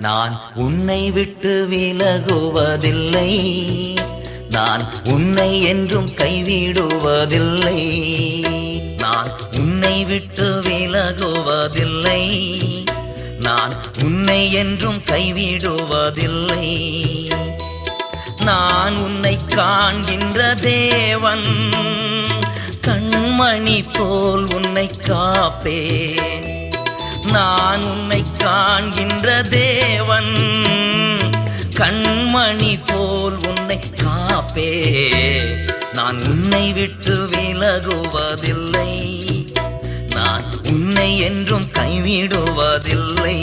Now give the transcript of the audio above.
நான் உன்னை விட்டு விலகுவதில்லை, நான் உன்னை என்றும் கைவிடுவதில்லை. நான் உன்னை விட்டு விலகுவதில்லை, நான் உன்னை என்றும் கைவிடுவதில்லை. நான் உன்னை காண்கின்ற தேவன், கண்மணி போல் உன்னை காப்பேன். நான் உன்னை காண்கின்ற தேவன், கண்மணி போல் உன்னை காப்பேன். நான் உன்னை விட்டு விலகுவதில்லை, நான் உன்னை என்றும் கைவிடுவதில்லை.